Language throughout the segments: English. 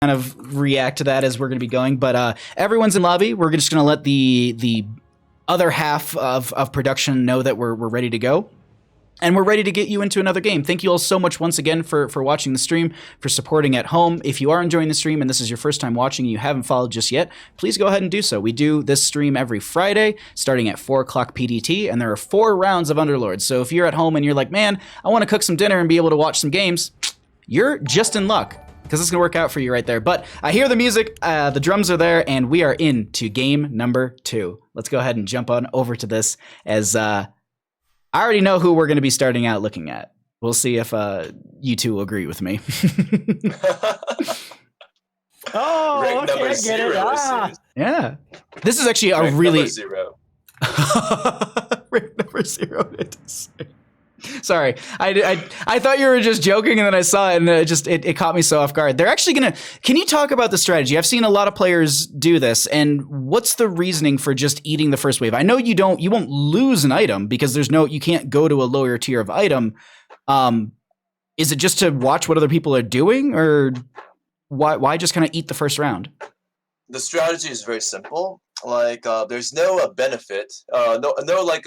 kind of react to that as we're going to be going. But everyone's in lobby. We're just going to let the other half of production know that we're ready to go. And we're ready to get you into another game. Thank you all so much once again for watching the stream, for supporting at home. If you are enjoying the stream and this is your first time watching and you haven't followed just yet, please go ahead and do so. We do this stream every Friday starting at 4 o'clock PDT, and there are 4 rounds of Underlords. So if you're at home and you're like, man, I want to cook some dinner and be able to watch some games, you're just in luck, because it's going to work out for you right there. But I hear the music, the drums are there, and we are into game number 2. Let's go ahead and jump on over to this as... I already know who we're going to be starting out looking at. We'll see if you two will agree with me. Oh, Rank okay, number I get it. 0. Yeah. This is actually a Rank really... number 0. Rank number 0. Sorry. I thought you were just joking, and then I saw it, and it caught me so off guard. They're actually going to... Can you talk about the strategy? I've seen a lot of players do this, and what's the reasoning for just eating the first wave? I know you won't lose an item because you can't go to a lower tier of item. Is it just to watch what other people are doing, or why just kind of eat the first round? The strategy is very simple. Like, there's no benefit. No like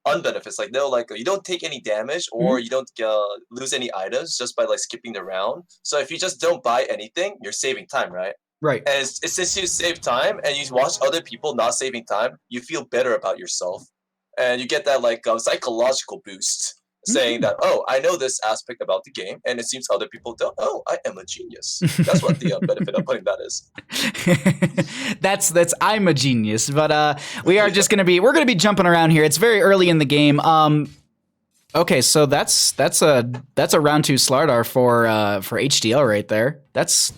unbenefits. Like, no, like, you don't take any damage or you don't lose any items just by like skipping the round. So if you just don't buy anything, you're saving time, right? Right. And since you save time and you watch other people not saving time, you feel better about yourself, and you get that like psychological boost, saying that, oh, I know this aspect about the game, and it seems other people don't. Oh, I am a genius. That's what the benefit of putting that is. that's I'm a genius. But we're gonna be jumping around here. It's very early in the game. Okay, so that's a round 2 Slardar for HDL right there. That's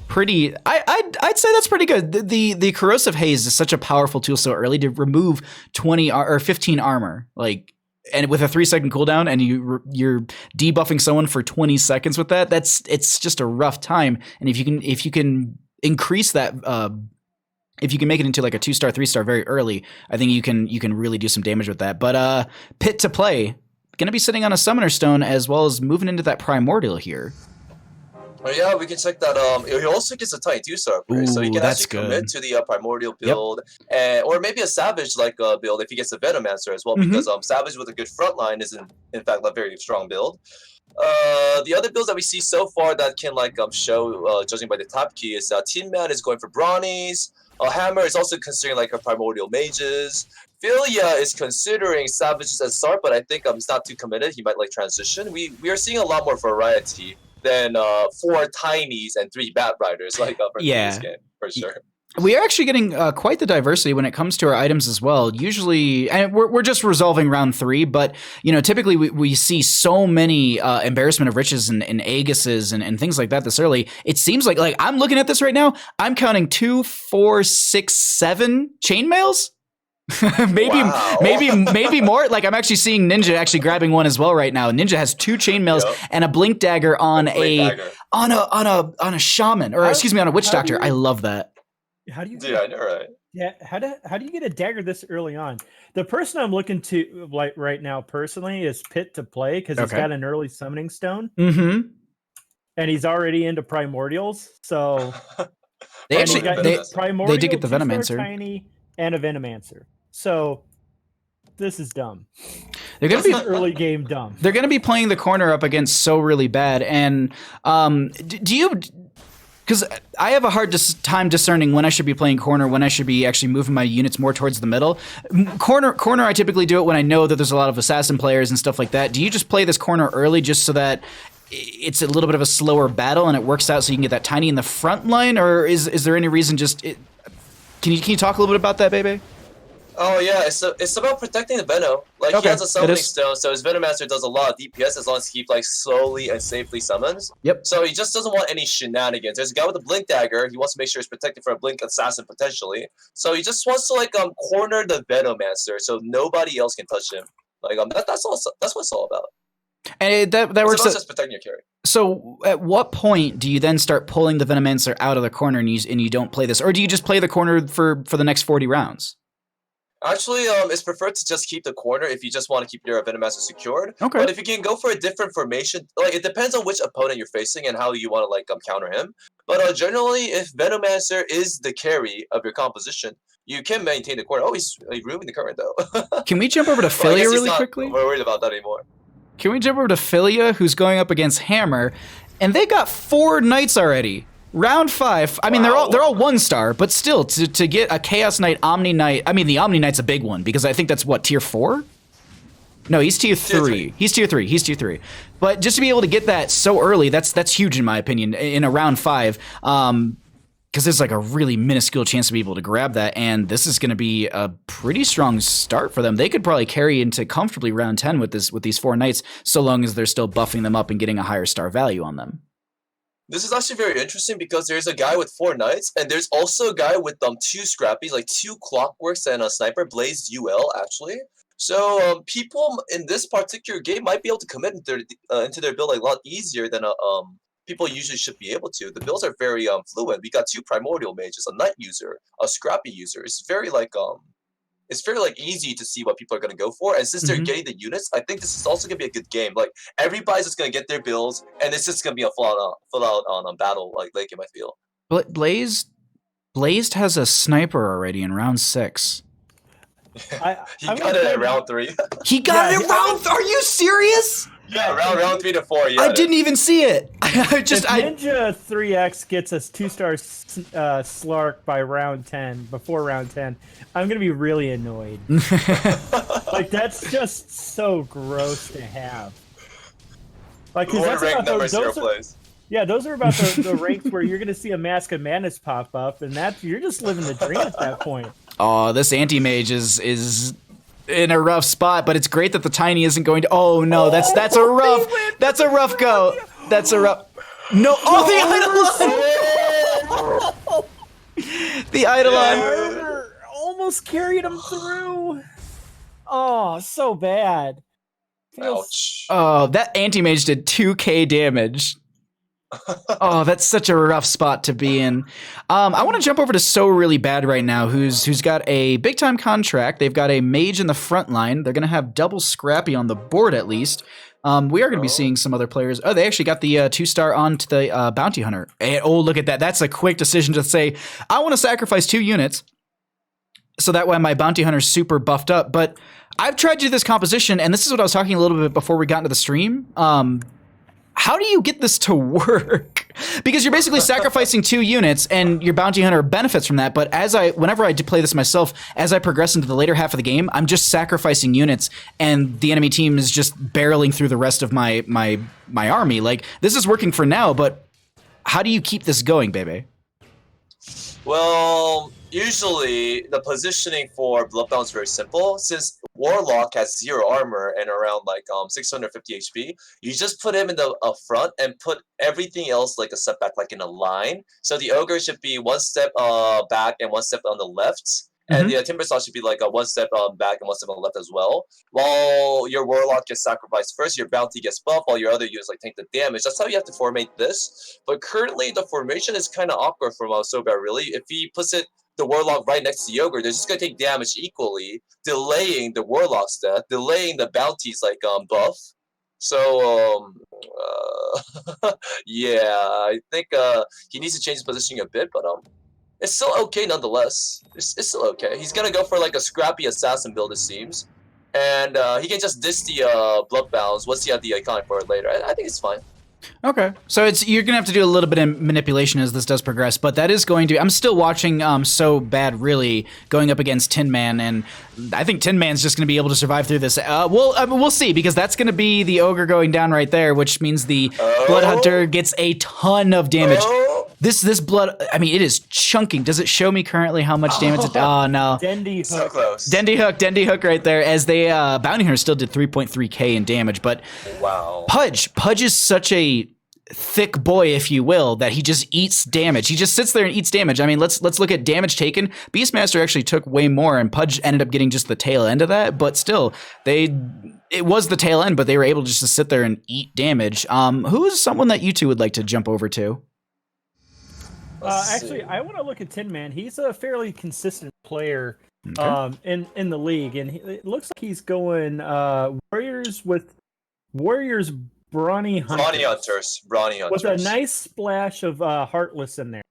pretty. I'd say that's pretty good. The corrosive haze is such a powerful tool so early to remove 20 or 15 armor, like. And with a 3-second cooldown, and you're debuffing someone for 20 seconds with that, it's just a rough time. And if you can increase that, if you can make it into like a 2-star, 3-star very early, I think you can really do some damage with that. But Pit to play, gonna be sitting on a Summoner Stone as well as moving into that Primordial here. Oh yeah, we can check that. He also gets a tiny 2-star upgrade, so he can actually commit to the Primordial build, or maybe a Savage like build if he gets a Venomancer as well, because Savage with a good front line is in fact a very strong build. The other builds that we see so far that can like show, judging by the top key, is Tin Man is going for Brawnies. Hammer is also considering like a Primordial Mages. Philia is considering Savages as start, but I think he's not too committed. He might like transition. We are seeing a lot more variety than 4 Tinies and 3 Bat Riders like from this game, for sure. We are actually getting quite the diversity when it comes to our items as well. Usually, and we're just resolving round 3, but typically we see so many embarrassment of riches and Aegises and things like that this early. It seems like I'm looking at this right now. I'm counting 2, 4, 6, 7 chainmails. maybe more. Like I'm actually seeing Ninja actually grabbing one as well right now. Ninja has 2 chainmails and a blink dagger on a shaman, or excuse me, on a witch doctor. I love that. How do you? Yeah, I know, right? Yeah, how do you get a dagger this early on? The person I'm looking to like right now personally is Pit to play because he's got an early summoning stone, and he's already into primordials. So they did get the Venomancer, tiny, and a Venomancer. So this is dumb. They're gonna be early game dumb. They're gonna be playing the corner up against so really bad. And do you? Because I have a hard time discerning when I should be playing corner, when I should be actually moving my units more towards the middle. Corner, I typically do it when I know that there's a lot of assassin players and stuff like that. Do you just play this corner early just so that it's a little bit of a slower battle and it works out so you can get that tiny in the front line, or is there any reason Can you talk a little bit about that, baby? Oh yeah, it's about protecting the Veno. Like he has a summoning stone, so his Venomancer does a lot of DPS as long as he like slowly and safely summons. Yep. So he just doesn't want any shenanigans. There's a guy with a blink dagger. He wants to make sure he's protected from a blink assassin potentially. So he just wants to like corner the Venomancer so nobody else can touch him. Like that's what it's all about. And that works. It's just protecting your carry. So at what point do you then start pulling the Venomancer out of the corner and you don't play this, or do you just play the corner for the next 40 rounds? Actually, it's preferred to just keep the corner if you just want to keep your Venomancer secured. Okay. But if you can go for a different formation, like it depends on which opponent you're facing and how you want to like counter him. But generally, if Venomancer is the carry of your composition, you can maintain the corner. Oh, he's ruining the current though. Can we jump over to Well, I guess Philia he's really not quickly? worried about that anymore. Can we jump over to Philia, who's going up against Hammer, and they got 4 Knights already. Round 5. I mean, they're all 1-star, but still, to get a Chaos Knight, Omni Knight. I mean, the Omni Knight's a big one because I think that's what, tier 4? No, he's tier 3. He's tier 3. He's tier 3. But just to be able to get that so early, that's huge in my opinion. In a round 5, because there's like a really minuscule chance to be able to grab that, and this is going to be a pretty strong start for them. They could probably carry into comfortably round 10 with these 4 Knights, so long as they're still buffing them up and getting a higher star value on them. This is actually very interesting because there's a guy with 4 Knights, and there's also a guy with 2 Scrappies, like 2 Clockworks and a Sniper Blaze UL, actually. So people in this particular game might be able to commit into their build a lot easier than people usually should be able to. The builds are very fluid. We got 2 Primordial Mages, a Knight user, a Scrappy user. It's very easy to see what people are going to go for, and since they're getting the units, I think this is also going to be a good game. Like everybody's just going to get their builds, and it's just going to be a full out on battle like late game, I feel. But Blazed has a sniper already in round 6. He got it at round 3. He got it at round. Are you serious? Yeah, round 3 to 4. Yeah, I didn't even see it. Ninja 3X gets us 2-star Slark by round 10, before round 10, I'm gonna be really annoyed. Like that's just so gross to have. Like, cause that's about those are about the ranks where you're gonna see a Mask of Madness pop up, and you're just living the dream at that point. Oh, this anti-mage is in a rough spot, but it's great that the tiny isn't going to. Oh no, that's a rough go. That's a rough. No, oh, the Eidolon. The Eidolon almost carried him through. Oh, so bad. Ouch. Oh, that anti-mage did 2k damage. Oh, that's such a rough spot to be in. I want to jump over to So Really Bad right now, who's got a big time contract. They've got a mage in the front line. They're going to have double Scrappy on the board at least. We are going to be seeing some other players. Oh, they actually got the 2-star onto the Bounty Hunter. And, oh, look at that. That's a quick decision to say, I want to sacrifice 2 units so that way my Bounty Hunter's super buffed up. But I've tried to do this composition, and this is what I was talking a little bit before we got into the stream. How do you get this to work? Because you're basically sacrificing 2 units, and your Bounty Hunter benefits from that. But whenever I play this myself, as I progress into the later half of the game, I'm just sacrificing units, and the enemy team is just barreling through the rest of my army. Like, this is working for now, but how do you keep this going, Bebe? Well, usually the positioning for Bloodbound is very simple. Since Warlock has 0 armor and around like 650 HP, you just put him in the front and put everything else like a setback, like in a line. So the Ogre should be 1 step back and 1 step on the left. And the Timbersaw should be like a 1 step back and 1 step on the left as well. While your Warlock gets sacrificed first, your Bounty gets buffed, while your other units like take the damage. That's how you have to formate this. But currently, the formation is kind of awkward from Soba, really. If he puts the Warlock right next to the Ogre, they're just going to take damage equally, delaying the Warlock's death, delaying the Bounty's like buff. So, yeah, I think he needs to change his positioning a bit, but it's still okay nonetheless. It's still okay. He's gonna go for like a Scrappy Assassin build, it seems. And he can just diss the Bloodbounds once he has the iconic for it later. I think it's fine. Okay, so you're gonna have to do a little bit of manipulation as this does progress, but that is going to. I'm still watching So Bad really going up against Tin Man, and I think Tin Man's just gonna be able to survive through this. We'll see, because that's gonna be the Ogre going down right there, which means the Blood Hunter gets a ton of damage. This blood, I mean, it is chunking. Does it show me currently how much damage it? Oh no, Dendy Hook. So close. Dendy Hook right there. As they Bounty Hunter still did 3.3k in damage, but wow, Pudge is such a thick boy, if you will, that he just eats damage. He just sits there and eats damage. I mean, let's look at damage taken. Beastmaster actually took way more, and Pudge ended up getting just the tail end of that. But still, it was the tail end, but they were able just to sit there and eat damage. Who is someone that you two would like to jump over to? Actually, I want to look at Tin Man. He's a fairly consistent player Okay. in the league, and it looks like he's going Warriors with Warriors Brawny Hunters. Brawny Hunters. With a nice splash of Heartless in there.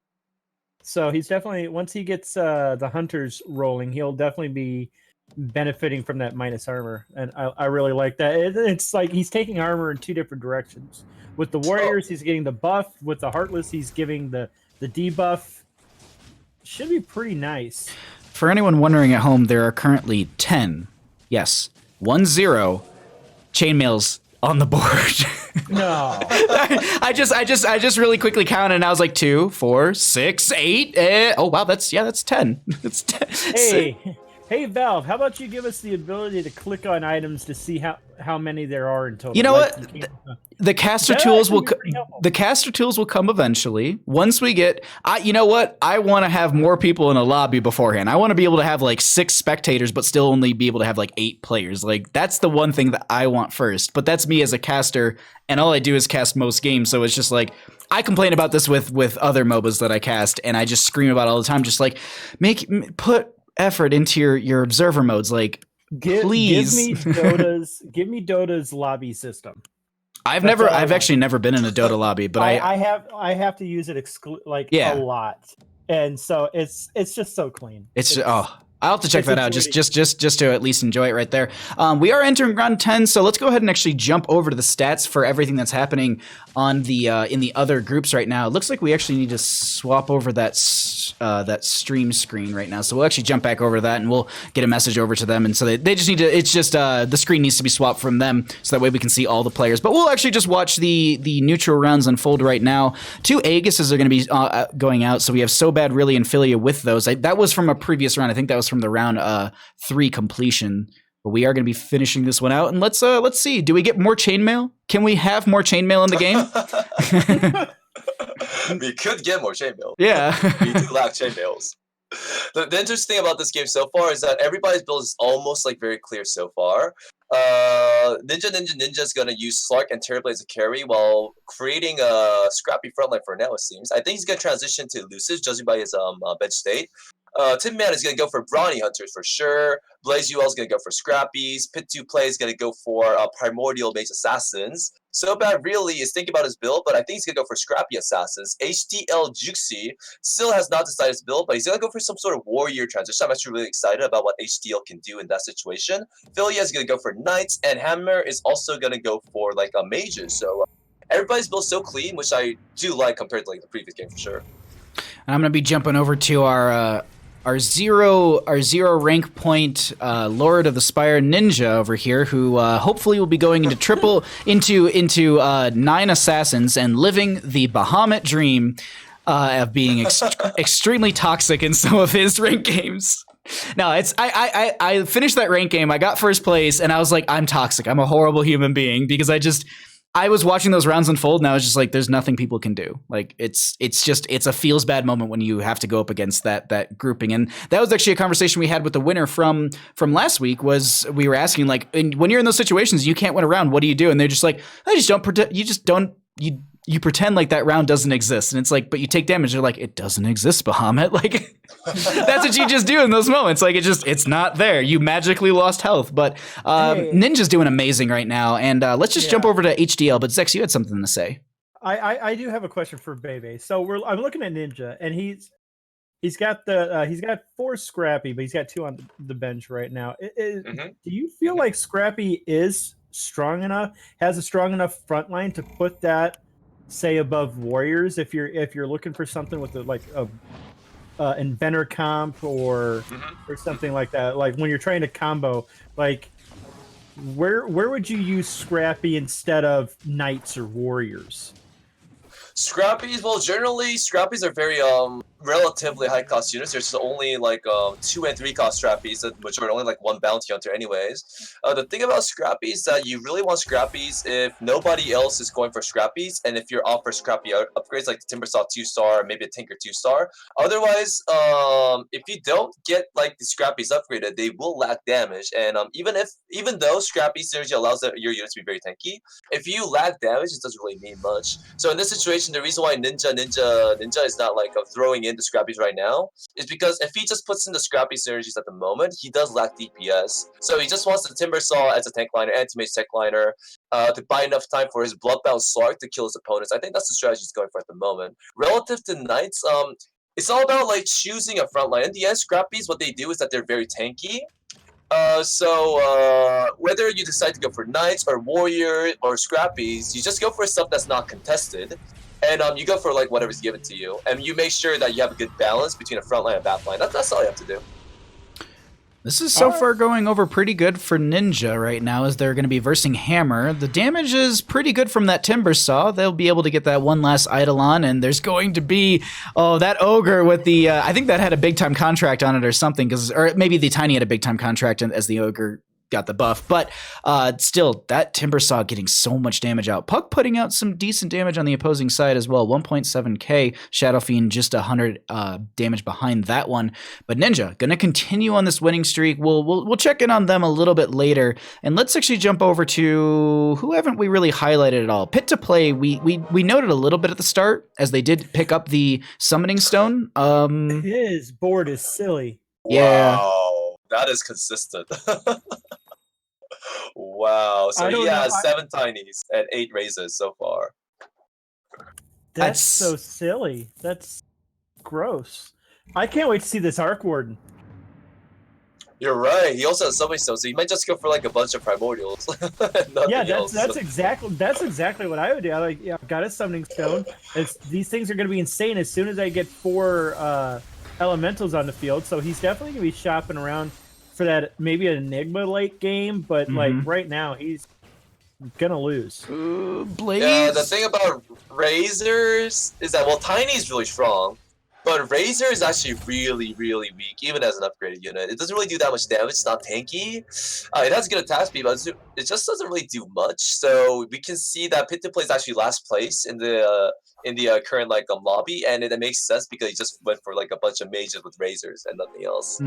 So he's definitely, once he gets the Hunters rolling, he'll definitely be benefiting from that minus armor, and I really like that. It's like he's taking armor in two different directions. With the Warriors, he's getting the buff. With the Heartless, he's giving the debuff. Should be pretty nice. For anyone wondering at home, there are currently 10, yes, 10 chainmails on the board. No. I just really quickly counted, and I was like 2, 4, 6, 8. Oh wow, that's 10. That's 10. Hey Valve, how about you give us the ability to click on items to see how many there are in total? You know what? The caster tools will come eventually. Once we get, you know what? I want to have more people in a lobby beforehand. I want to be able to have like 6 spectators, but still only be able to have like 8 players. Like that's the one thing that I want first. But that's me as a caster, and all I do is cast most games. So it's just like I complain about this with other MOBAs that I cast, and I just scream about it all the time. Just like put effort into your observer modes, like please. Give me Dota's lobby system. I've actually never been in a Dota lobby, but I have to use it a lot, and so it's just so clean. I'll have to check that out just to at least enjoy it right there. We are entering round 10, so let's go ahead and actually jump over to the stats for everything that's happening on the in the other groups right now. It looks like we actually need to swap over that stream screen right now. So we'll actually jump back over to that, and we'll get a message over to them. And so they just need to. It's just the screen needs to be swapped from them, so that way we can see all the players. But we'll actually just watch the neutral rounds unfold right now. 2 Aegises are going to be going out. So we have So Bad, Really, and Philia with those. That was from a previous round. I think that was from the round 3 completion. But we are going to be finishing this one out, and let's see. Do we get more chainmail? Can we have more chainmail in the game? We could get more chainmail. Yeah. We do lack chainmails. The interesting thing about this game so far is that everybody's build is almost like very clear so far. Ninja is gonna use Slark and Terrorblade as a carry while creating a scrappy frontline for now, it seems. I think he's gonna transition to Lucis, judging by his bench state. Tin Man is going to go for Brawny Hunters for sure. Blaze UL is going to go for Scrappies. Pit 2 Play is going to go for Primordial Mage Assassins. So Bad Really is thinking about his build, but I think he's going to go for Scrappy Assassins. HDL Juxi still has not decided his build, but he's going to go for some sort of Warrior transition. I'm actually really excited about what HDL can do in that situation. Philia is going to go for Knights, and Hammer is also going to go for like a Mages. So everybody's built so clean, which I do like compared to like the previous game for sure. I'm going to be jumping over to our zero rank point Lord of the Spire Ninja over here, who hopefully will be going into 9 assassins and living the Bahamut dream of being extremely toxic in some of his rank games. No, I finished that rank game. I got first place, and I was like, I'm toxic. I'm a horrible human being because I was watching those rounds unfold, and I was just like, there's nothing people can do. Like, it's a feels bad moment when you have to go up against that grouping. And that was actually a conversation we had with the winner from last week. Was we were asking, like, when you're in those situations, you can't win a round. What do you do? And they're just like, you pretend like that round doesn't exist. And it's like, but you take damage. They're like, it doesn't exist, Bahamut. Like, that's what you just do in those moments. Like, it's not there. You magically lost health. But Ninja's doing amazing right now. And let's just jump over to HDL. But Zex, you had something to say. I do have a question for Bebe. So I'm looking at Ninja, and he's got 4 Scrappy, but he's got 2 on the bench right now. Do you feel like Scrappy is strong enough, has a strong enough front line to put that, say, above Warriors if you're looking for something with a Inventor comp or something like that, like when you're trying to combo, like where would you use Scrappy instead of Knights or Warriors? Scrappies, well, generally Scrappies are very relatively high cost units. There's only like 2 and 3 cost Scrappies, which are only like 1 bounty hunter anyways. The thing about Scrappies is that you really want Scrappies if nobody else is going for Scrappies, and if you're offered Scrappy upgrades like the Timbersaw 2-star, maybe a Tinker 2-star. Otherwise, if you don't get like the Scrappies upgraded, they will lack damage. And even though Scrappy synergy allows your units to be very tanky, if you lack damage, it doesn't really mean much. So in this situation, the reason why Ninja is not like throwing in in the Scrappies right now is because if he just puts in the Scrappy synergies at the moment, he does lack DPS. So he just wants the Timbersaw as a tank liner, Anti-Mage tech liner, to buy enough time for his Bloodbound Slark to kill his opponents. I think that's the strategy he's going for at the moment. Relative to Knights, it's all about like choosing a front line. In the end, Scrappies, what they do is that they're very tanky. So whether you decide to go for Knights or Warrior or Scrappies, you just go for stuff that's not contested. And you go for like whatever's given to you. And you make sure that you have a good balance between a front line and back line. That's all you have to do. This is so far going over pretty good for Ninja right now, as they're going to be versing Hammer. The damage is pretty good from that Timbersaw. They'll be able to get that one last Eidolon, and there's going to be, that Ogre with the, I think that had a big-time contract on it or something, or maybe the Tiny had a big-time contract as the Ogre got the buff, but still, that Timbersaw getting so much damage out. Puck putting out some decent damage on the opposing side as well. 1.7k. Shadow Fiend just 100 damage behind that one. But Ninja gonna continue on this winning streak. We'll check in on them a little bit later, and let's actually jump over to who haven't we really highlighted at all. Pit to play. We noted a little bit at the start as they did pick up the summoning stone. His board is silly. Yeah. Wow, that is consistent. Wow. So he has 7 Tinies and 8 Razors so far. That's so silly. That's gross. I can't wait to see this Arc Warden. You're right. He also has Summoning Stone, so he might just go for like a bunch of Primordials. Yeah, that's exactly what I would do. I've got a Summoning Stone. These things are going to be insane as soon as I get 4 Elementals on the field. So he's definitely going to be shopping around for that, maybe an Enigma late game, but like right now he's gonna lose. Blaze. Yeah, the thing about Razors is that Tiny's really strong, but Razor is actually really, really weak, even as an upgraded unit. It doesn't really do that much damage. It's not tanky. It has good attack speed, but it just doesn't really do much. So we can see that Pit to Play is actually last place in the current lobby, and it makes sense because he just went for like a bunch of mages with Razors and nothing else.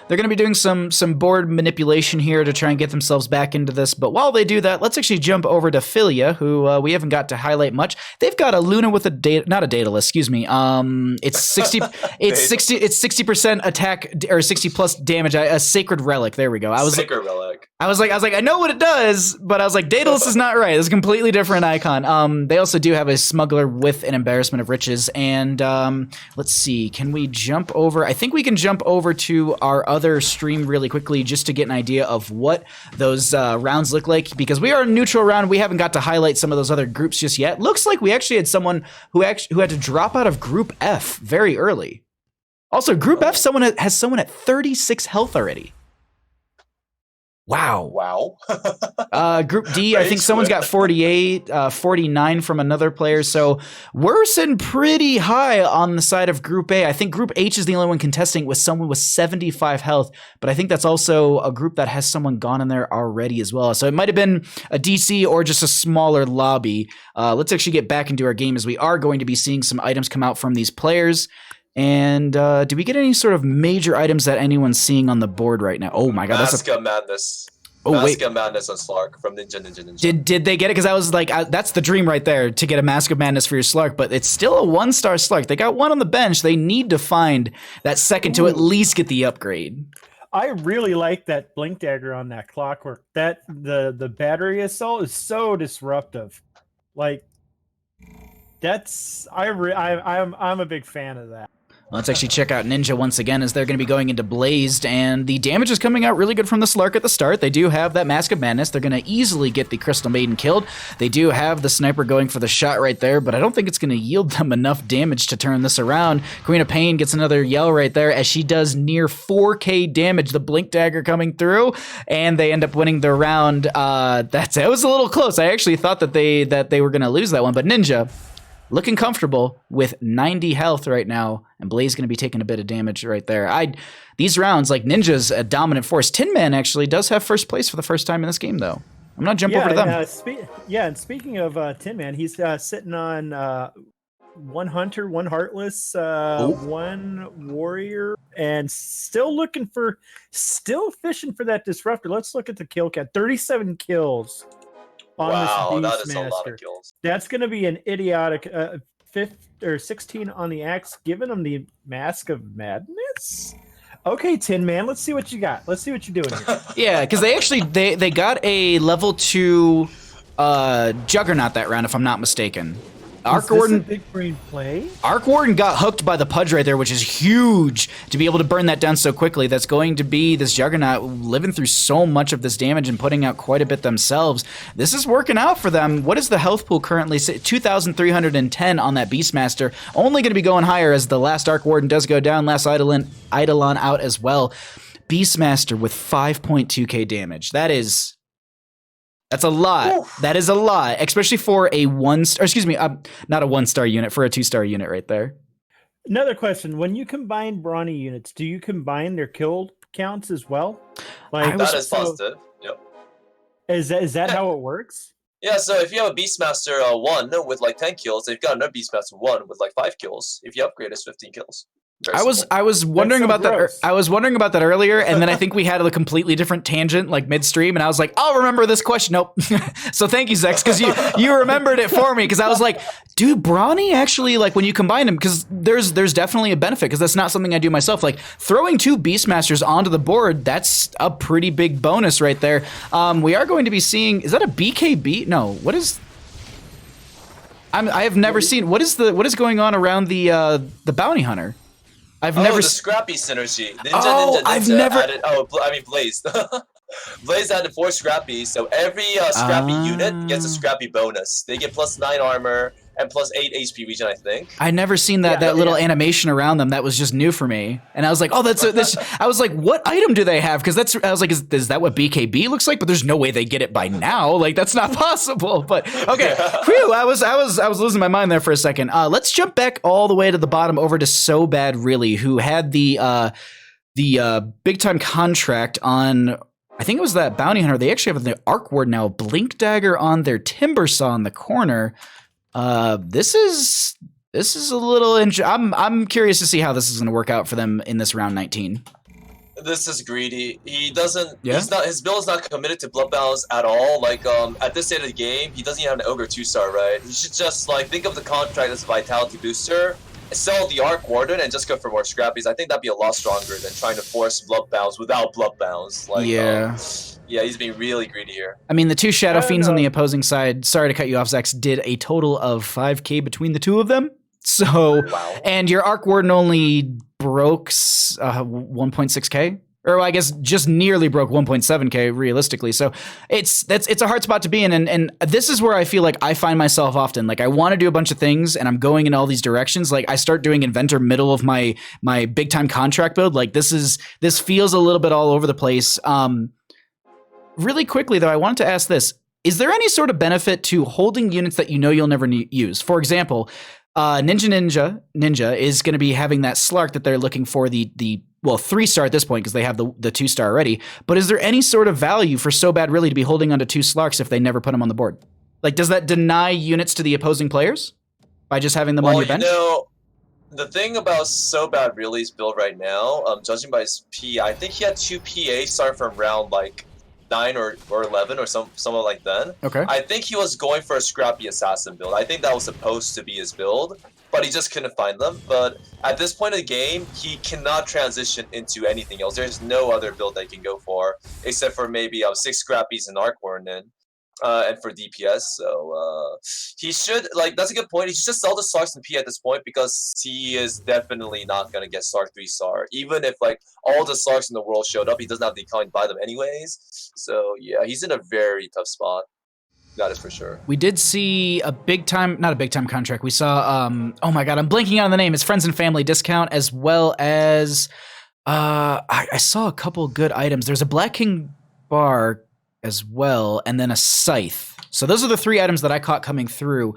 They're going to be doing some board manipulation here to try and get themselves back into this. But while they do that, let's actually jump over to Philia, who we haven't got to highlight much. They've got a Luna with not a Daedalus, excuse me. It's 60. It's 60% attack or 60 plus damage. A Sacred Relic. There we go. Sacred Relic. I was like, I know what it does, but I was like, Daedalus is not right. It's a completely different icon. They also do have a Smuggler with an Embarrassment of Riches. And let's see, can we jump over? I think we can jump over to our other stream really quickly just to get an idea of what those rounds look like, because we are a neutral round. We haven't got to highlight some of those other groups just yet. Looks like we actually had someone who had to drop out of Group F very early. Also, Group F has someone at 36 health already. Wow. Group D, I think someone's got 48, 49 from another player. So we're sitting pretty high on the side of Group A. I think Group H is the only one contesting with someone with 75 health, but I think that's also a group that has someone gone in there already as well. So it might have been a DC or just a smaller lobby. Let's actually get back into our game, as we are going to be seeing some items come out from these players. And do we get any sort of major items that anyone's seeing on the board right now? Oh my god, Mask of Madness. Oh, Mask of Madness on Slark from Ninja. Did they get it? Because I was like, that's the dream right there, to get a Mask of Madness for your Slark, but it's still a 1-star Slark. They got one on the bench. They need to find that second to at least get the upgrade. I really like that Blink Dagger on that Clockwork. That the battery assault is so disruptive. Like, I'm a big fan of that. Let's actually check out Ninja once again, as they're going to be going into Blazed, and the damage is coming out really good from the Slark at the start. They do have that Mask of Madness. They're going to easily get the Crystal Maiden killed. They do have the Sniper going for the shot right there, but I don't think it's going to yield them enough damage to turn this around. Queen of Pain gets another yell right there, as she does near 4k damage. The Blink Dagger coming through, and they end up winning the round. It was a little close. I actually thought that they were going to lose that one, but Ninja looking comfortable with 90 health right now, and Blaze going to be taking a bit of damage right there. These rounds, like, Ninja's a dominant force. Tin Man actually does have first place for the first time in this game, though. I'm going to jump over to them. And speaking of Tin Man, he's sitting on 1 Hunter, 1 Heartless, 1 Warrior, and still fishing for that Disruptor. Let's look at the kill count. 37 kills. Wow, that is a lot of kills. That's going to be an idiotic 16 on the axe, giving him the Mask of Madness. Okay, Tin Man, let's see what you got. Let's see what you're doing here. Yeah, because they actually they got a level 2 Juggernaut that round, if I'm not mistaken. Arc Warden, big brain play. Arc Warden got hooked by the Pudge right there, which is huge to be able to burn that down so quickly. That's going to be this Juggernaut living through so much of this damage and putting out quite a bit themselves. This is working out for them. What is the health pool currently? 2,310 on that Beastmaster. Only going to be going higher as the last Arc Warden does go down. Last Eidolon out as well. Beastmaster with 5.2k damage. That's a lot. Oof. That is a lot, especially for a 1-star, excuse me, not a 1-star unit, for a 2-star unit right there. Another question. When you combine brawny units, do you combine their kill counts as well? Like that is positive. Yep. Is that how it works? Yeah, so if you have a Beastmaster 1 with like 10 kills, they've got another Beastmaster 1 with like 5 kills. If you upgrade, it's 15 kills. I was wondering about that. I was wondering about that earlier, and then I think we had a completely different tangent like midstream, and I was like, I'll remember this question. Nope. So thank you, Zex, because you remembered it for me, because I was like, dude, Brawny actually, like, when you combine them, because there's definitely a benefit, because that's not something I do myself. Like, throwing 2 Beastmasters onto the board, that's a pretty big bonus right there. We are going to be seeing, is that a BKB? No, what is... I have never seen, what is going on around the Bounty Hunter? I've never the Scrappy synergy. Ninja added, Blaze. Blaze added 4 Scrappies, so every Scrappy unit gets a Scrappy bonus. They get +9 armor and +8 HP regen, I think. I never seen that little animation around them. That was just new for me. And I was like, oh, I was like, what item do they have? Because I was like, is that what BKB looks like? But there's no way they get it by now. Like, that's not possible. But okay, whew, I was losing my mind there for a second. Let's jump back all the way to the bottom over to So Bad Really, who had the big time contract on, I think it was that Bounty Hunter. They actually have the Arc Ward now, Blink Dagger on their Timber Saw in the corner. This is a little. I'm curious to see how this is going to work out for them in this round 19. This is greedy. He doesn't. Yeah? His build is not committed to blood balance at all. Like at this stage of the game, he doesn't even have an Ogre 2-star, right? He should just like think of the contract as a vitality booster, sell the Arc Warden, and just go for more Scrappies. I think that'd be a lot stronger than trying to force blood bounce without blood bounce. Like, yeah, he's being really greedy here. I mean, the 2 Shadow Fiends on the opposing side, sorry to cut you off, Zex, did a total of 5k between the 2 of them. So, wow. And your Arc Warden only broke 1.6k. Or I guess just nearly broke 1.7k realistically. So it's a hard spot to be in, and this is where I feel like I find myself often. Like, I want to do a bunch of things and I'm going in all these directions. Like, I start doing Inventor middle of my big time contract build. Like, this feels a little bit all over the place. Really quickly though, I wanted to ask this. Is there any sort of benefit to holding units that you know you'll never use? For example, Ninja is going to be having that Slark that they're looking for, the 3-star at this point because they have the 2-star already. But is there any sort of value for So Bad Really to be holding onto 2 Slarks if they never put them on the board? Like, does that deny units to the opposing players by just having them on your bench? The thing about So Bad Really's build right now, judging by his P, I think he had 2 PA starting from round like 9 or 11 or somewhere like that. Okay. I think he was going for a Scrappy Assassin build. I think that was supposed to be his build, but he just couldn't find them. But at this point in the game, he cannot transition into anything else. There's no other build that he can go for, except for maybe 6 Scrappies and Arc Warden and for DPS. So he should, like, that's a good point. He should just sell the Slarks and P at this point because he is definitely not going to get Slark 3-star. Even if, like, all the Slarks in the world showed up, he doesn't have the economy to buy them anyways. So, yeah, he's in a very tough spot. That is for sure. We did see not a big time contract. We saw, oh my God, I'm blanking on the name. It's Friends and Family discount, as well as, I saw a couple good items. There's a Black King bar as well, and then a Scythe. So those are the 3 items that I caught coming through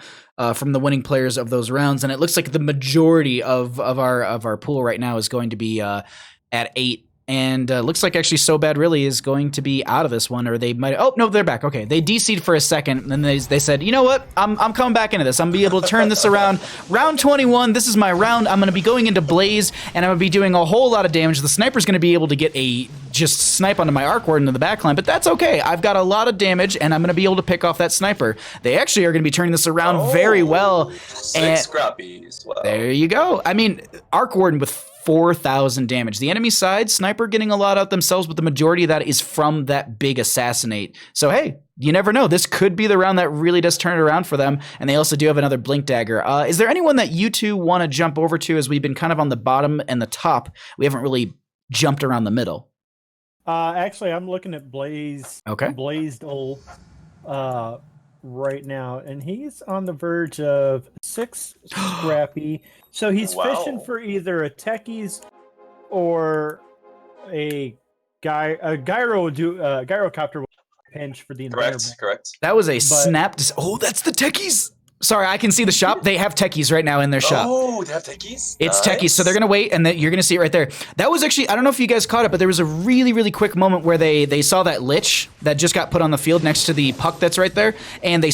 from the winning players of those rounds. And it looks like the majority of our pool right now is going to be at 8. And looks like actually So Bad Really is going to be out of this one, or they might. Oh no, they're back. Okay, they DC'd for a second, and then they said, you know what? I'm coming back into this. I'm gonna be able to turn this around. Round 21. This is my round. I'm gonna be going into Blaze, and I'm gonna be doing a whole lot of damage. The sniper's gonna be able to get a just snipe onto my Arc Warden in the backline, but that's okay. I've got a lot of damage, and I'm going to be able to pick off that sniper. They actually are going to be turning this around very well. And scrappies. Wow. There you go. I mean, Arc Warden with 4,000 damage. The enemy side, Sniper getting a lot out themselves, but the majority of that is from that big Assassinate. So, hey, you never know. This could be the round that really does turn it around for them, and they also do have another Blink Dagger. Is there anyone that you two want to jump over to, as we've been kind of on the bottom and the top? We haven't really jumped around the middle. Actually, I'm looking at Blazed Ol right now, and he's on the verge of 6 scrappy. So he's fishing for either a techies or a gyrocopter will pinch for the environment. Correct. That was a snap. Oh, that's the techies. Sorry, I can see the shop. They have techies right now in their shop. Oh, they have techies? It's techies, so they're going to wait, and you're going to see it right there. That was actually, I don't know if you guys caught it, but there was a really, really quick moment where they saw that Lich that just got put on the field next to the puck that's right there, and they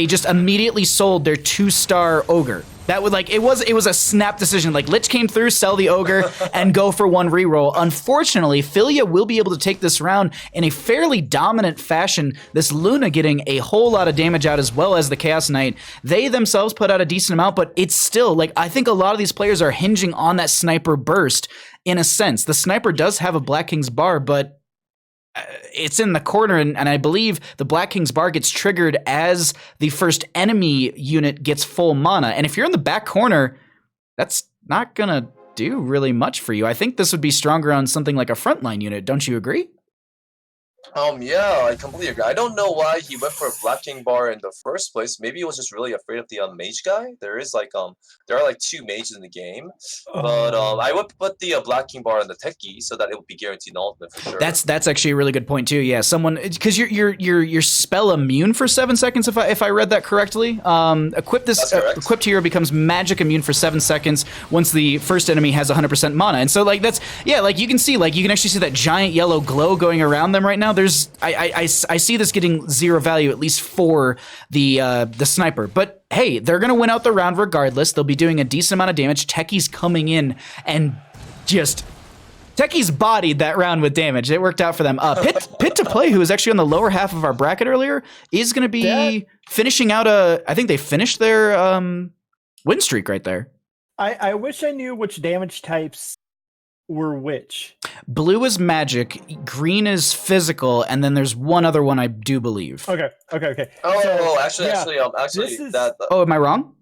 just immediately sold their 2-star Ogre. That would it was a snap decision. Like, Lich came through, sell the Ogre, and go for 1 reroll. Unfortunately, Philia will be able to take this round in a fairly dominant fashion. This Luna getting a whole lot of damage out, as well as the Chaos Knight. They themselves put out a decent amount, but it's still, I think a lot of these players are hinging on that Sniper burst in a sense. The Sniper does have a Black King's bar, but it's in the corner, and I believe the Black King's bar gets triggered as the first enemy unit gets full mana. And if you're in the back corner, that's not gonna do really much for you. I think this would be stronger on something like a frontline unit. Don't you agree? Yeah, I completely agree. I don't know why he went for a Black King bar in the first place. Maybe he was just really afraid of the mage guy. There are 2 mages in the game, but I would put the Black King bar on the techie so that it would be guaranteed ultimate for sure. That's actually a really good point too. Yeah, because your spell immune for 7 seconds if I read that correctly. Equipped hero becomes magic immune for 7 seconds once the first enemy has 100% mana, and so you can see you can actually see that giant yellow glow going around them right now. I see this getting 0 value, at least for the Sniper. But hey, they're going to win out the round regardless. They'll be doing a decent amount of damage. Techie's coming in and just... Techie's bodied that round with damage. It worked out for them. Pit to Play, who was actually on the lower half of our bracket earlier, is going to be finishing out I think they finished their win streak right there. I wish I knew which damage types were which. Blue is magic, green is physical, and then there's one other one I do believe. Okay. Actually, am I wrong?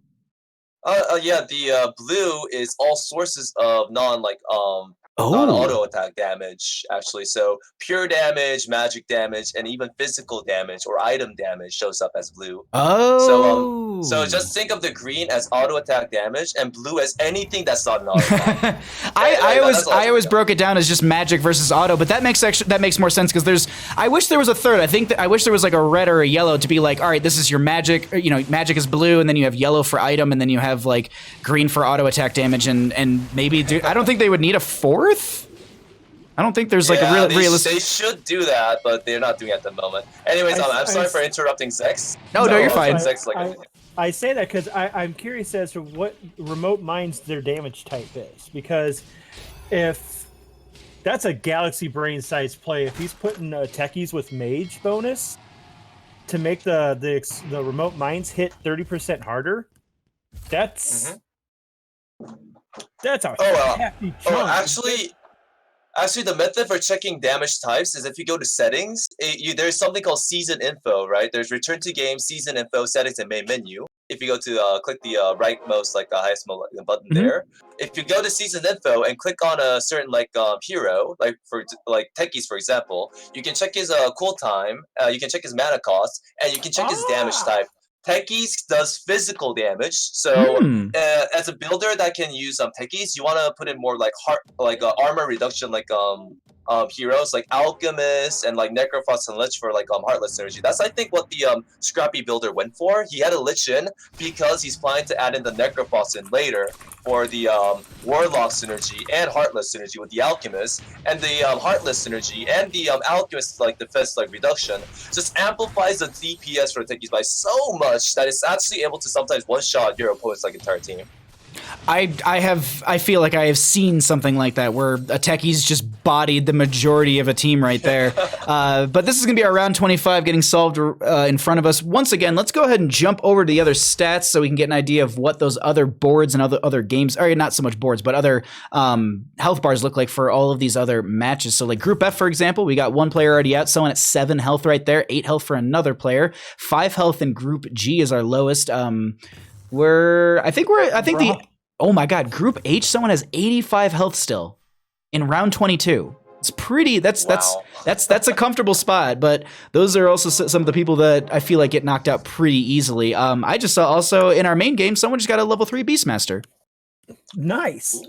Yeah, the blue is all sources of non-auto attack damage, actually. So pure damage, magic damage, and even physical damage or item damage shows up as blue. Oh. So just think of the green as auto attack damage and blue as anything that's not an auto attack. I always broke it down as just magic versus auto, but that makes more sense because I wish there was a third. I wish there was a red or a yellow to be all right, this is your magic. Magic is blue, and then you have yellow for item, and then you have green for auto attack damage, and maybe I don't think they would need a fourth. I don't think there's a realistic. They should do that, but they're not doing it at the moment. Anyways, I'm sorry for interrupting Zex. No, you're fine. I say that because I'm curious as to what remote mines their damage type is, because if that's a Galaxy Brain size play, if he's putting techies with mage bonus to make the remote mines hit 30% harder, that's a hefty chunk. Actually, the method for checking damage types is if you go to settings, there's something called season info, right? There's return to game, season info, settings, and main menu. If you go to click the rightmost, highest button there, if you go to season info and click on a certain hero, for techies for example, you can check his cooltime, you can check his mana cost, and you can check his damage type. Techies does physical damage, so as a builder that can use techies, you want to put in more armor reduction, heroes like Alchemist and Necrophos and Lich for Heartless synergy. That's I think what the Scrappy builder went for. He had a Lich in because he's planning to add in the Necrophos in later for the Warlock synergy and Heartless synergy with the Alchemist, and the Heartless synergy and the Alchemist defense reduction just amplifies the DPS for techies by so much that it's actually able to sometimes one-shot your opponent's entire team. I feel like I have seen something like that where a techie's just bodied the majority of a team right there. But this is going to be our round 25 getting solved in front of us. Once again, let's go ahead and jump over to the other stats so we can get an idea of what those other boards and other games, or not so much boards, but other health bars look like for all of these other matches. So like Group F, for example, we got one player already out, someone at 7 health right there, 8 health for another player, 5 health in Group G is our lowest. Oh my God, Group H, someone has 85 health still in round 22. It's pretty. That's a comfortable spot. But those are also some of the people that I feel like get knocked out pretty easily. I just saw also in our main game, someone just got a level 3 Beastmaster. Nice.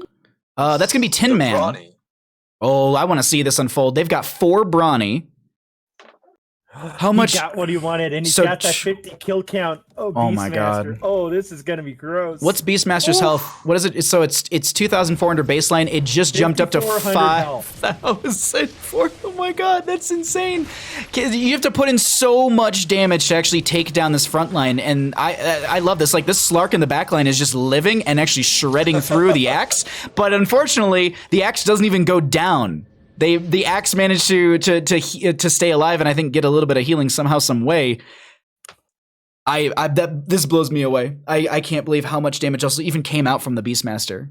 That's gonna be Tin Man. Brawny. Oh, I want to see this unfold. They've got 4 Brawny. How much? He got what he wanted, and he's got that 50 kill count. Oh my God. Oh, this is gonna be gross. What's Beastmaster's health? What is it? So it's 2,400 baseline. It just jumped up to 5,000. Oh my God, that's insane. You have to put in so much damage to actually take down this front line, and I love this. Like, this Slark in the back line is just living and actually shredding through the axe, but unfortunately, the axe doesn't even go down. The axe managed to stay alive and I think get a little bit of healing somehow, some way. This blows me away. I can't believe how much damage also even came out from the Beastmaster.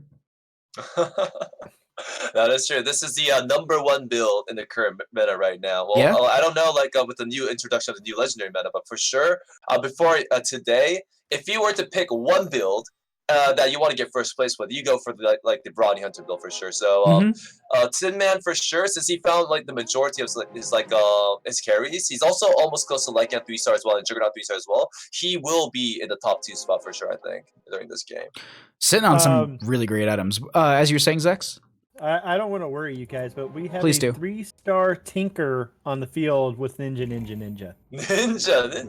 That is true. This is the #1 build in the current meta right now. Well, yeah? I don't know, like with the new introduction of the new legendary meta, but for sure, before today, if you were to pick one build that you want to get first place with, you go for the Brawny Hunter build for sure. So Tin Man for sure, since he found like the majority of his carries. He's also almost close to Lycan 3-star as well and Juggernaut 3-star as well. He will be in the top 2 spot for sure, I think, during this game. Sitting on some really great items. As you were saying, Zex? I don't want to worry you guys, but we have Please a do. 3-star Tinker on the field with Ninja.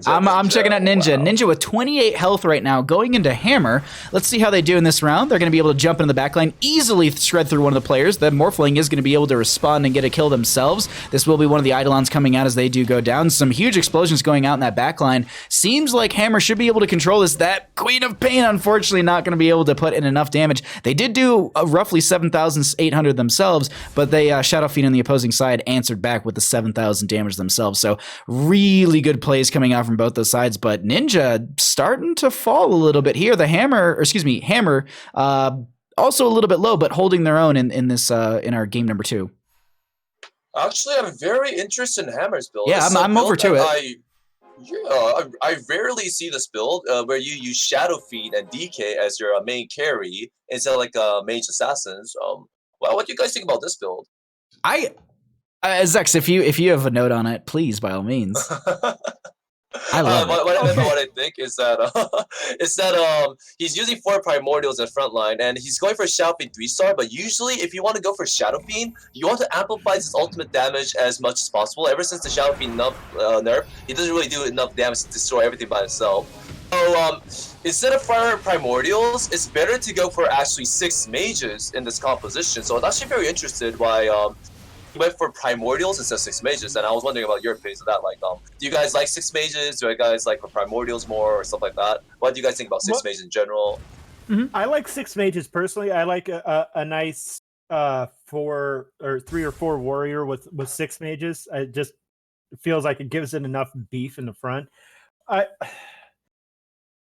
I'm checking out Ninja. Wow. Ninja with 28 health right now, going into Hammer. Let's see how they do in this round. They're going to be able to jump into the backline, easily shred through one of the players. The Morphling is going to be able to respond and get a kill themselves. This will be one of the Eidolons coming out as they do go down. Some huge explosions going out in that backline. Seems like Hammer should be able to control this. That Queen of Pain, unfortunately, not going to be able to put in enough damage. They did do roughly 7,800 themselves, but they Shadow Fiend on the opposing side answered back with the 7,000 damage themselves. So really good plays coming out from both those sides, but Ninja starting to fall a little bit here. The Hammer also a little bit low, but holding their own in this in our game number 2. Actually, I'm very interested in Hammer's build. Yeah, I'm over to it. I rarely see this build where you use Shadow Fiend and DK as your main carry instead of like mage assassins. Well, what do you guys think about this build? Zex, if you have a note on it, please, by all means. I love it. What I think is that he's using 4 primordials in front line, and he's going for Shadow Fiend 3-star. But usually, if you want to go for Shadow Fiend, you want to amplify his ultimate damage as much as possible. Ever since the Shadow Fiend nerf, he doesn't really do enough damage to destroy everything by himself. So instead of firing primordials, it's better to go for actually 6 mages in this composition. So I'm actually very interested why he went for primordials instead of 6 mages, and I was wondering about your opinions of that. Like, do you guys like 6 mages? Do you guys like primordials more or stuff like that? What do you guys think about 6 mages in general? I like 6 mages personally. I like a nice 4 or 3 or 4 warrior with 6 mages. It just feels like it gives it enough beef in the front.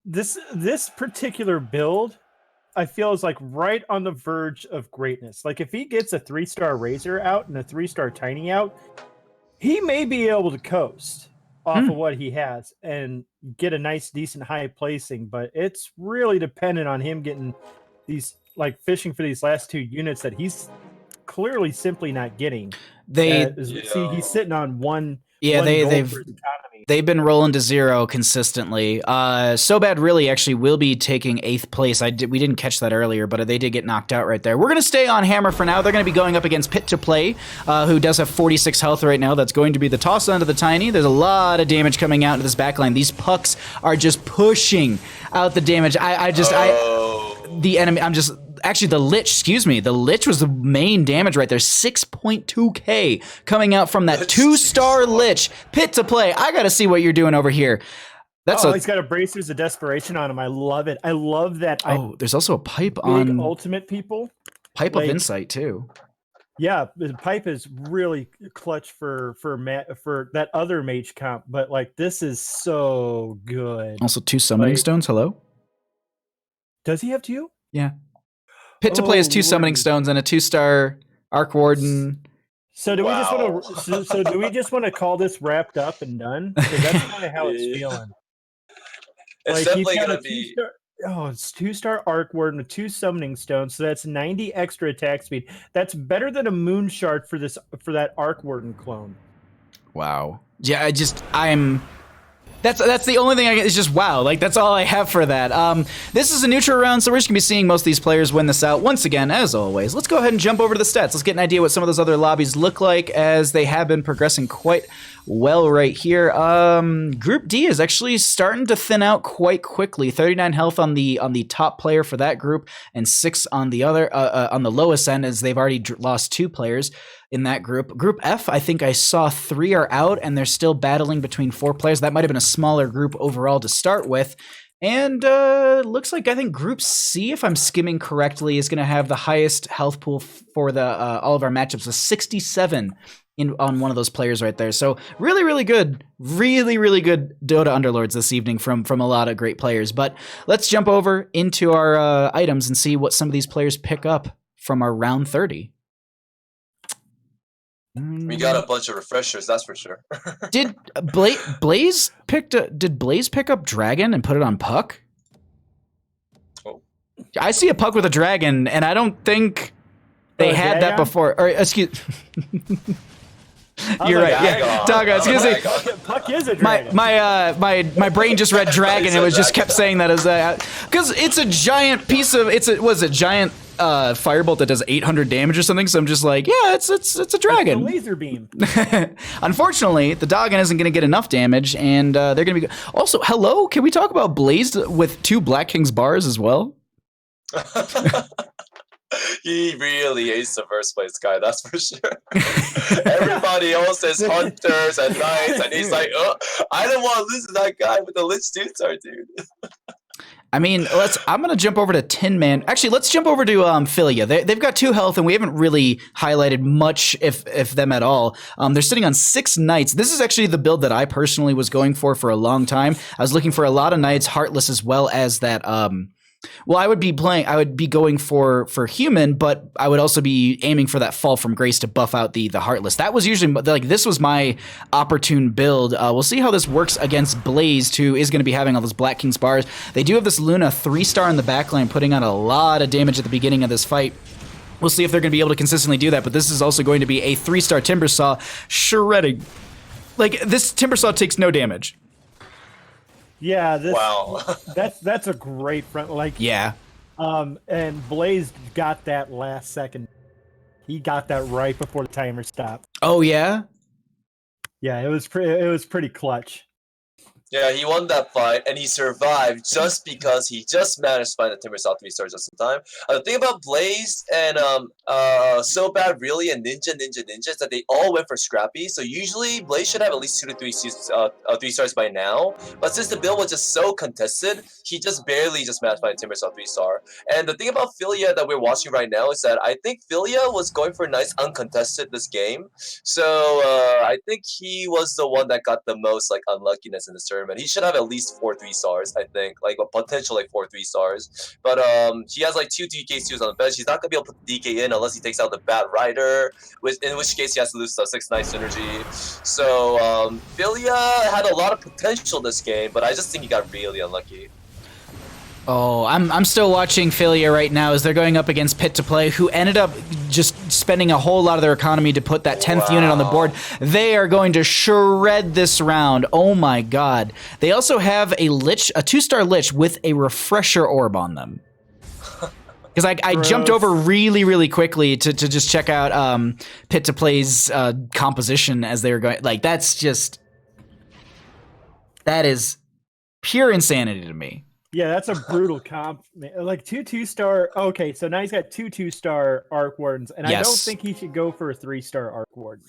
This particular build, I feel, is like right on the verge of greatness. Like, if he gets a 3-star Razor out and a 3-star Tiny out, he may be able to coast off of what he has and get a nice, decent high placing. But it's really dependent on him getting these, like, fishing for these last 2 units that he's clearly simply not getting. See, he's sitting on one. Yeah, they've been rolling to 0 consistently. So Bad really actually will be taking 8th place. We didn't catch that earlier, but they did get knocked out right there. We're going to stay on Hammer for now. They're going to be going up against Pit to Play, who does have 46 health right now. That's going to be the toss onto the Tiny. There's a lot of damage coming out into this backline. These pucks are just pushing out the damage. The enemy, actually, the Lich, the Lich was the main damage right there. 6.2k coming out from that 2-star Lich. Pit to Play. I got to see what you're doing over here. He's got a Bracers of Desperation on him. I love it. I love that. There's also a pipe on Ultimate people. Pipe of Insight too. Yeah, the pipe is really clutch for that other mage comp, but like this is so good. Also 2 summoning stones. Hello. Does he have 2? Yeah. Pit to play has 2 summoning stones and a 2-star Arc Warden. So do we just want to? So do we just want to call this wrapped up and done? Because that's kind of how it's feeling. It's definitely gonna be. It's 2-star Arc Warden with 2 summoning stones, so that's 90 extra attack speed. That's better than a Moon Shard for that Arc Warden clone. Wow. Yeah, That's the only thing it's just wow. Like, that's all I have for that. This is a neutral round, so we're just going to be seeing most of these players win this out. Once again, as always, let's go ahead and jump over to the stats. Let's get an idea what some of those other lobbies look like, as they have been progressing quite well right here. Group D is actually starting to thin out quite quickly. 39 health on the top player for that group, and 6 on the other on the lowest end, as they've already lost 2 players in that group. Group F, I think I saw 3 are out, and they're still battling between 4 players. That might have been a smaller group overall to start with. And looks like, I think Group C, if I'm skimming correctly, is going to have the highest health pool for the all of our matchups, a 67 on one of those players right there. So really, really good Dota Underlords this evening from a lot of great players. But let's jump over into our items and see what some of these players pick up from our round 30. We got a bunch of refreshers, that's for sure. Did Blaze pick up Dragon and put it on Puck? Oh. I see a Puck with a dragon, and I don't think they had that before. Or excuse. You're right. Yeah, Dagon. I was gonna say Puck is a dragon. My brain just read dragon. And it was just kept saying that as because it's a giant piece of giant firebolt that does 800 damage or something. So I'm just like, yeah, it's a dragon. It's a laser beam. Unfortunately, the Dagon isn't going to get enough damage, and they're going to be also. Hello, can we talk about Blaze with 2 Black King's bars as well? He really is the first place guy, that's for sure. Everybody else is hunters and knights, and he's like, oh, I don't want to lose to that guy with the Lich 2-star, dude. I mean, I'm going to jump over to Tin Man. Actually, let's jump over to Philia. They've got 2 health, and we haven't really highlighted much, if them at all. They're sitting on 6 knights. This is actually the build that I personally was going for a long time. I was looking for a lot of knights, Heartless, as well as that well, I would be going for human, but I would also be aiming for that Fall from Grace to buff out the Heartless. That was usually, like, this was my opportune build. We'll see how this works against Blaze, who is going to be having all those Black King's bars. They do have this Luna 3-star in the backline, putting on a lot of damage at the beginning of this fight. We'll see if they're going to be able to consistently do that, but this is also going to be a 3-star Timbersaw shredding. Like, this Timbersaw takes no damage. Yeah, wow. that's a great front. Like, yeah, and Blaze got that last second. He got that right before the timer stopped. Oh yeah, yeah. It was pretty clutch. Yeah, he won that fight, and he survived just because he just managed to find the Timbersaw 3-star just in time. The thing about Blaze and So Bad Really and Ninja is that they all went for Scrappy. So usually Blaze should have at least 2 to 3 3-stars by now. But since the build was just so contested, he just barely managed to find the Timbersaw 3-star. And the thing about Philia that we're watching right now is that I think Philia was going for nice uncontested this game. So I think he was the one that got the most like unluckiness in this tournament. He should have at least 4 3-stars, I think, like a potential like 4 3-stars. But he has like 2 DK2s on the bench. He's not gonna be able to put the DK in unless he takes out the Bad Rider, in which case he has to lose the 6-9 synergy. So Philia had a lot of potential this game, but I just think he got really unlucky. Oh, I'm still watching Philia right now as they're going up against Pit to Play, who ended up just spending a whole lot of their economy to put that 10th unit on the board. They are going to shred this round. Oh my god. They also have a 2-star Lich with a Refresher Orb on them. Because I jumped over really, really quickly to just check out Pit to Play's composition as they were going. Like, that is pure insanity to me. Yeah, that's a brutal comp. Like 2 2-star. Okay, so now he's got 2 2-star Arc Wardens, and yes. I don't think he should go for a 3-star Arc Warden.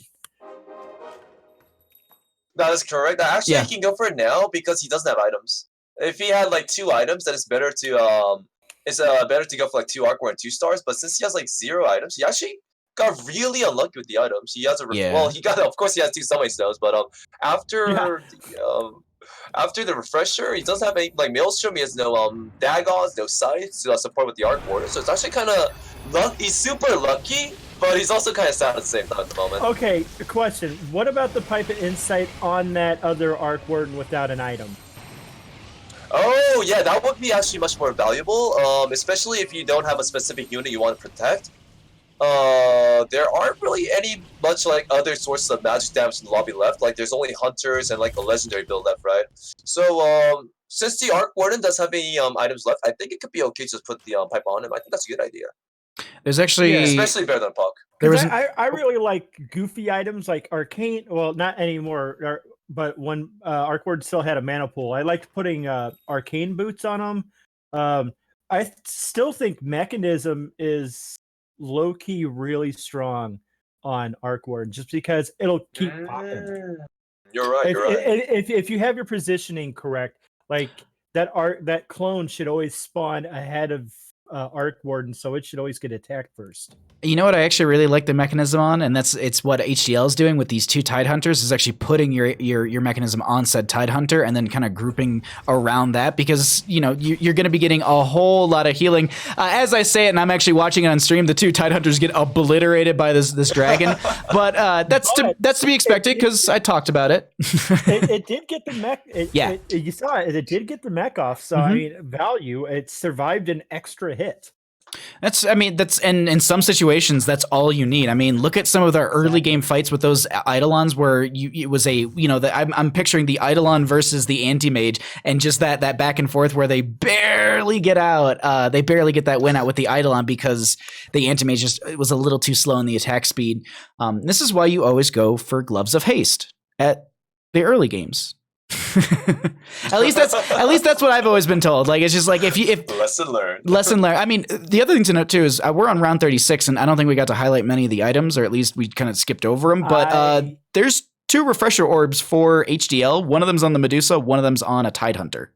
That is correct. Actually, he can go for it now because he doesn't have items. If he had like 2 items, then it's better to better to go for like 2 Arcor and 2 stars. But since he has like 0 items, he actually got really unlucky with the items. He has well, he got, of course he has 2 summoning stones, but after the refresher, he doesn't have any like Maelstrom. He has no Dagons, no Scythes to support with the Arc Warden. So it's actually kind of he's super lucky. But he's also kind of sad at the same time at the moment. Okay, question. What about the Pipe of Insight on that other Arc Warden without an item? Oh, yeah, that would be actually much more valuable, especially if you don't have a specific unit you want to protect. There aren't really any much like other sources of magic damage in the lobby left. Like, there's only Hunters and like a legendary build left, right? So, since the Arc Warden does have any items left, I think it could be okay to just put the pipe on him. I think that's a good idea. There's actually especially better than Puck. I really like goofy items like Arcane. Well, not anymore, but when Arc Warden still had a mana pool, I liked putting Arcane boots on them. I still think Mechanism is low key really strong on Arc Warden just because it'll keep popping. You're right. If you have your positioning correct, like that clone should always spawn ahead of Arc Warden, so it should always get attacked first. You know what I actually really like the mechanism on, and it's what HDL is doing with these 2 Tide Hunters, is actually putting your mechanism on said Tide Hunter and then kind of grouping around that, because you know you're going to be getting a whole lot of healing. As I say it, and I'm actually watching it on stream, the 2 Tide Hunters get obliterated by this dragon, but that's to be expected because I talked about it. It did get the mech. You saw it. It did get the mech off. So I mean, value. It survived an extra hit. That's and in some situations that's all you need. I mean, look at some of the early game fights with those Eidolons where it was I'm picturing the Eidolon versus the Anti-Mage, and just that back and forth where they barely get out. They barely get that win out with the Eidolon because the Anti-Mage it was a little too slow in the attack speed. This is why you always go for Gloves of Haste at the early games. at least that's what I've always been told. Like, it's just like if lesson learned. I mean, the other thing to note too is we're on round 36, and I don't think we got to highlight many of the items, or at least we kind of skipped over them. But there's 2 refresher orbs for HDL. One of them's on the Medusa. One of them's on a Tide Hunter.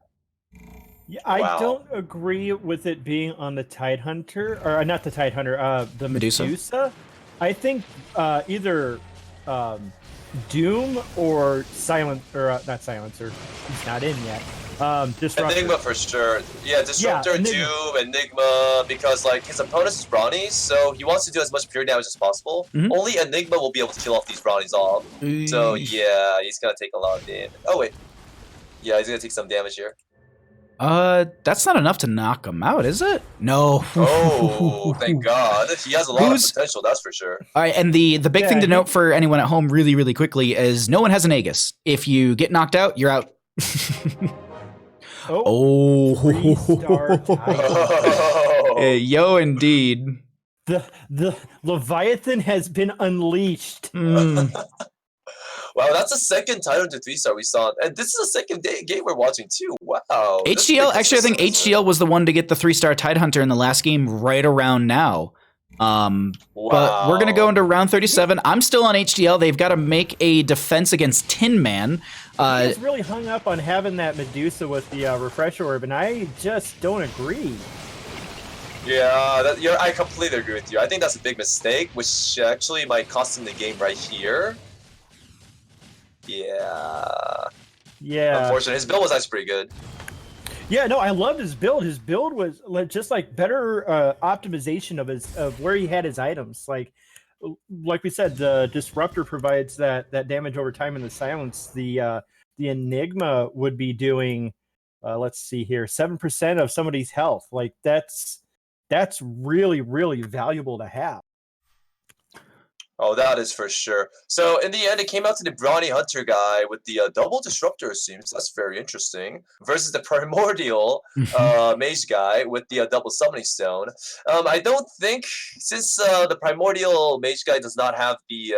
Yeah, I don't agree with it being on the Tide Hunter, or not the Tide Hunter. The Medusa. I think either. Doom or not Silencer. He's not in yet. Disruptor. Enigma for sure. Yeah, Disruptor, Doom, Enigma, because like his opponent is brownies, so he wants to do as much pure damage as possible. Only Enigma will be able to kill off these brownies off. So yeah, he's gonna take a lot of damage. Oh wait, yeah, he's gonna take some damage here. That's not enough to knock him out, is it? No. Oh, thank God. He has a lot of potential, that's for sure. All right, and the big thing to note for anyone at home really, really quickly is no one has an Aegis. If you get knocked out, you're out. Yo, indeed. The Leviathan has been unleashed. Wow, that's the second title to 3-star we saw. And this is the second game we're watching too. Wow. HDL, actually, I think HDL was the one to get the 3-star Tide Hunter in the last game right around now. But we're going to go into round 37. I'm still on HDL. They've got to make a defense against Tin Man. He's really hung up on having that Medusa with the refresher orb, and I just don't agree. Yeah, I completely agree with you. I think that's a big mistake, which actually might cost him the game right here. Yeah. Unfortunately, his build was actually pretty good. Yeah, no, I loved his build. His build was just like better optimization of where he had his items. Like we said, the Disruptor provides that damage over time in the silence. The Enigma would be doing, let's see here, 7% of somebody's health. Like that's really, really valuable to have. Oh, that is for sure. So in the end, it came out to the Brawny Hunter guy with the double Disruptor, it seems. That's very interesting. Versus the Primordial Mage guy with the double Summoning Stone. I don't think, since the Primordial Mage guy does not have the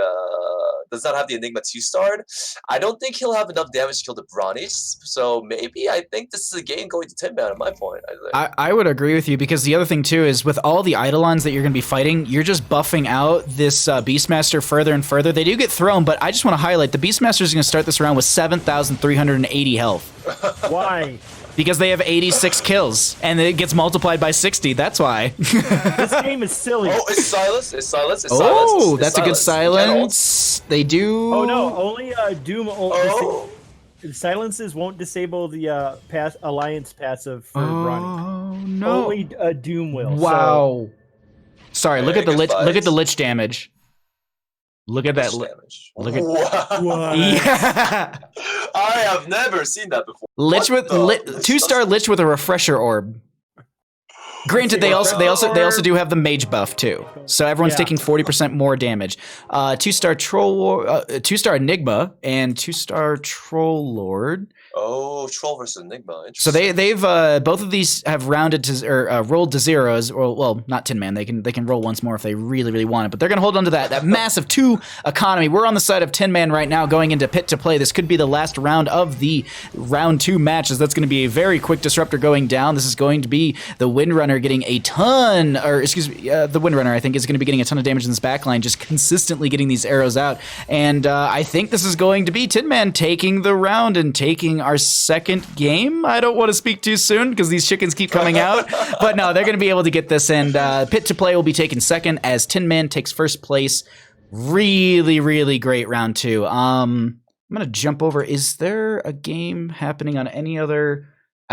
Enigma 2-starred, I don't think he'll have enough damage to kill the Brawnies. So maybe I think this is a game going to Tin Man at my point. I would agree with you, because the other thing too is with all the Eidolons that you're going to be fighting, you're just buffing out this Beastman Beastmaster further and further. They do get thrown, but I just want to highlight the Beastmaster is going to start this round with 7,380 health. Why? Because they have 86 kills, and it gets multiplied by 60. That's why. This game is silly. Oh, it's Silas. It's Silas. It's oh, Silas. that's a good silence. They do. Oh no, only Doom. Oh. Silences won't disable the Alliance passive for running. Oh no. Only Doom will. Wow. So. Sorry. Look at the lich. Look at the lich damage. Look at that. Damage. Look at. Wow. Yeah. I have never seen that before. Lich with 2-star lich with a refresher orb. Granted, they also do have the mage buff too, so everyone's taking 40% more damage. 2-star troll, 2-star enigma, and 2-star troll lord. Oh, troll versus enigma. So they've both of these have rounded to or rolled to zeros, or well, not Tin Man. They can roll once more if they really want it, but they're gonna hold on to that massive 2 economy. We're on the side of Tin Man right now, going into pit to play. This could be the last round of the round 2 matches. That's going to be a very quick disruptor going down. This is going to be the Windrunner getting a ton, or excuse me, the Windrunner I think is going to be getting a ton of damage in this backline, just consistently getting these arrows out. And I think this is going to be Tin Man taking the round and taking our second game. I don't want to speak too soon because these chickens keep coming out, but no, they're going to be able to get this, and pit to play will be taken second as Tin Man takes first place. Really great round 2. I'm going to jump over. Is there a game happening on any other